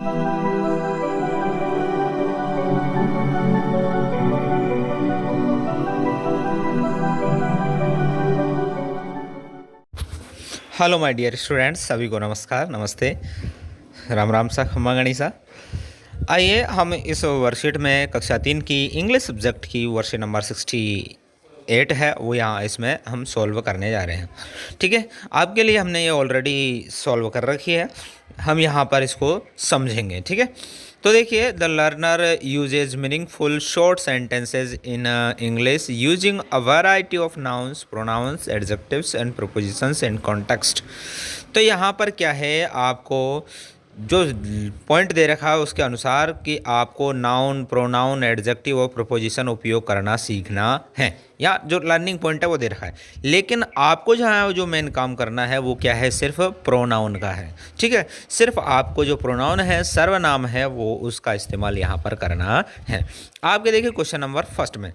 Hello my dear students, सभी को नमस्कार, नमस्ते, राम राम सा, खम्मा गणिसा। आइए हम इस वर्कशीट में कक्षा 3 की इंग्लिश सब्जेक्ट की वर्कशीट नंबर 68 है वो यहाँ इसमें हम सॉल्व करने जा रहे हैं। ठीक है, आपके लिए हमने ये ऑलरेडी सॉल्व कर रखी है, हम यहाँ पर इसको समझेंगे। ठीक है, तो देखिए, the learner uses meaningful short sentences in English using a variety of nouns, pronouns, adjectives and prepositions in context. तो यहाँ पर क्या है, आपको जो पॉइंट दे रखा है उसके अनुसार कि आपको नाउन, प्रोनाउन, एडजेक्टिव और प्रोपोजिशन उपयोग करना सीखना है, या जो लर्निंग पॉइंट है वो दे रखा है। लेकिन आपको जो मेन काम करना है वो क्या है, सिर्फ प्रोनाउन का है। ठीक है, सिर्फ आपको जो प्रोनाउन है, सर्वनाम है, वो उसका इस्तेमाल यहाँ पर करना है। आपके देखिए क्वेश्चन नंबर फर्स्ट में,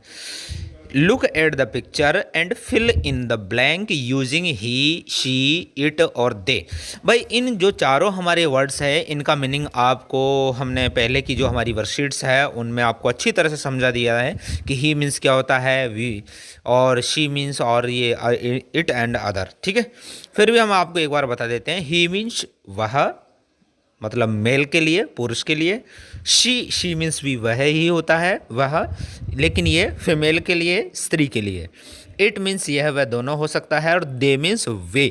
look at the picture and fill in the blank using he, she, it और दे। भाई इन जो चारों हमारे वर्ड्स है इनका मीनिंग आपको हमने पहले की जो हमारी वर्कशीट्स है उनमें आपको अच्छी तरह से समझा दिया है कि ही मीन्स क्या होता है, वी, और शी मीन्स, और ये इट एंड अदर। ठीक है, फिर भी हम आपको एक बार बता देते हैं। ही मीन्स वह, मतलब मेल के लिए, पुरुष के लिए। शी मीन्स भी वह ही होता है, वह, लेकिन ये फीमेल के लिए, स्त्री के लिए। इट मीन्स यह वह दोनों हो सकता है, और दे मीन्स वे।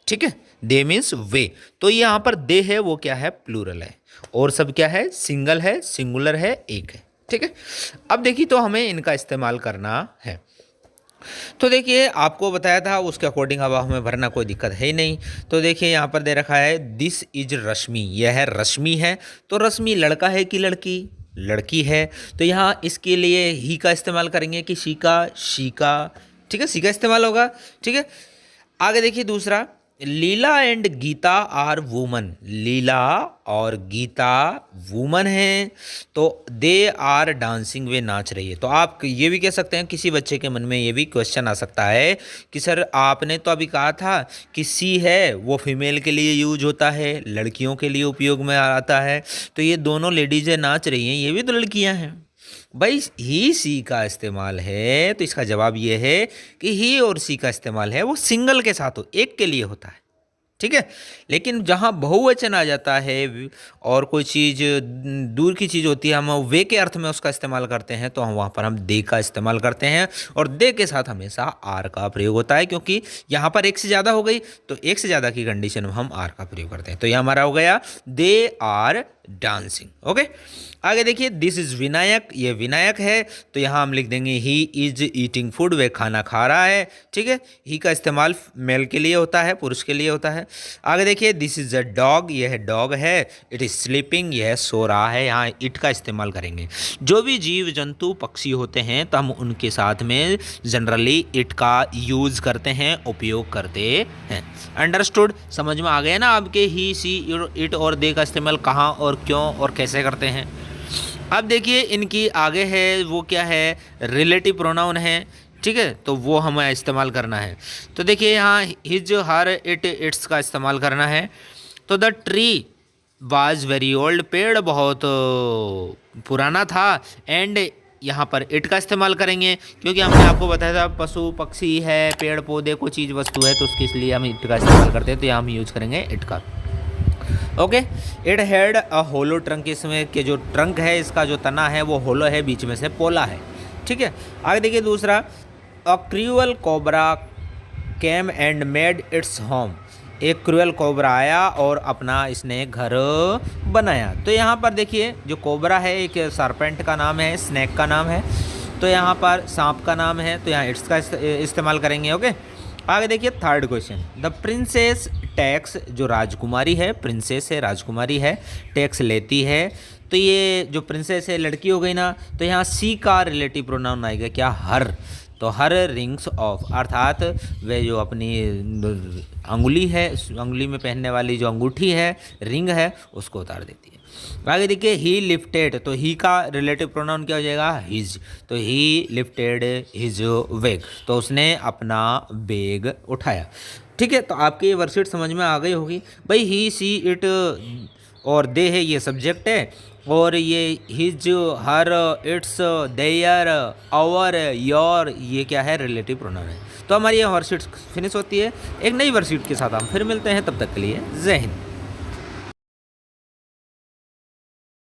ठीक है, दे मीन्स वे। तो यहाँ पर दे है वो क्या है, प्लूरल है, और सब क्या है, सिंगल है, सिंगुलर है, एक है। ठीक है, अब देखिए तो हमें इनका इस्तेमाल करना है। तो देखिए आपको बताया था उसके अकॉर्डिंग अब हमें भरना, कोई दिक्कत है ही नहीं। तो देखिए यहाँ पर दे रखा है दिस इज रश्मि, यह है रश्मि है। तो रश्मि लड़का है कि लड़की, लड़की है। तो यहाँ इसके लिए ही का इस्तेमाल करेंगे कि शी का, शी का। ठीक है, शी का इस्तेमाल होगा। ठीक है, आगे देखिए दूसरा, लीला एंड गीता आर वुमन, लीला और गीता वुमन हैं। तो दे आर डांसिंग, वे नाच रही है। तो आप ये भी कह सकते हैं, किसी बच्चे के मन में ये भी क्वेश्चन आ सकता है कि सर आपने तो अभी कहा था कि सी है वो फीमेल के लिए यूज होता है, लड़कियों के लिए उपयोग में आता है, तो ये दोनों लेडीजें नाच रही हैं, ये भी तो लड़कियां हैं। भाई ही सी का इस्तेमाल है, तो इसका जवाब ये है कि ही और सी का इस्तेमाल है वो सिंगल के साथ हो, एक के लिए होता है। ठीक है, लेकिन जहाँ बहुवचन आ जाता है और कोई चीज़ दूर की चीज़ होती है, हम वे के अर्थ में उसका इस्तेमाल करते हैं, तो हम वहाँ पर हम दे का इस्तेमाल करते हैं। और दे के साथ हमेशा आर का प्रयोग होता है, क्योंकि यहाँ पर एक से ज़्यादा हो गई, तो एक से ज़्यादा की कंडीशन में हम आर का प्रयोग करते हैं। तो यह हमारा हो गया दे आर डांसिंग। ओके, आगे देखिए, दिस इज विनायक, ये विनायक है। तो यहाँ हम लिख देंगे ही इज ईटिंग फूड, वे खाना खा रहा है। ठीक है, ही का इस्तेमाल मेल के लिए होता है, पुरुष के लिए होता है। आगे देखिए, दिस इज अ डॉग, यह डॉग है। इट इज स्लीपिंग, यह सो रहा है। यहाँ इट का इस्तेमाल करेंगे। जो भी जीव जंतु पक्षी होते हैं तो हम उनके साथ में जनरली इट का यूज करते हैं, उपयोग करते हैं। अंडरस्टूड, समझ में आ गया ना आपके ही, सी, इट और दे का इस्तेमाल कहाँ और क्यों और कैसे करते हैं। अब देखिए इनकी आगे है वो क्या है, रिलेटिव प्रोनाउन है। ठीक है, तो वो हमें इस्तेमाल करना है। तो देखिए यहाँ हिज, हर, इट, इट्स का इस्तेमाल करना है। तो the tree was very old, पेड़ बहुत पुराना था। एंड यहाँ पर इट का इस्तेमाल करेंगे, क्योंकि हमने आपको बताया था पशु पक्षी है, पेड़ पौधे कोई चीज़ वस्तु है, तो उसके इसलिए हम इट का इस्तेमाल करते हैं। तो यहाँ हम यूज करेंगे इट का। Okay, it had a hollow trunk, इसमें के जो ट्रंक है इसका जो तना है वो होलो है, बीच में से पोला है। ठीक है, आगे देखिए दूसरा, अ cruel cobra came and made its home, एक क्रूअल कोबरा आया और अपना इसने घर बनाया। तो यहाँ पर देखिए जो कोबरा है एक सरपेंट का नाम है, स्नैक का नाम है। तो यहाँ पर सांप का नाम है, तो यहाँ इट्स का इस्तेमाल करेंगे। ओके, आगे देखिए third question, the princess tax, जो राजकुमारी है, प्रिंसेस है, राजकुमारी है, टैक्स लेती है। तो ये जो प्रिंसेस है लड़की हो गई ना, तो यहाँ सी का रिलेटिव प्रोनाउन आएगा क्या, हर। तो हर रिंग्स ऑफ, अर्थात वे जो अपनी अंगुली है, अंगुली में पहनने वाली जो अंगूठी है, रिंग है, उसको उतार देती है। आगे देखिए ही लिफ्टेड, तो ही का रिलेटिव प्रोनाउन क्या हो जाएगा, हिज। तो ही लिफ्टेड हिज बैग, तो उसने अपना बैग उठाया। ठीक है, तो आपकी ये वर्कशीट समझ में आ गई होगी। भाई ही, सी, इट और दे है ये सब्जेक्ट है, और ये his, her, its, their, our, your ये क्या है, रिलेटिव प्रोनाउन है। तो हमारी ये वर्कशीट फिनिश होती है। एक नई वर्कशीट के साथ हम फिर मिलते हैं, तब तक के लिए जय हिंद।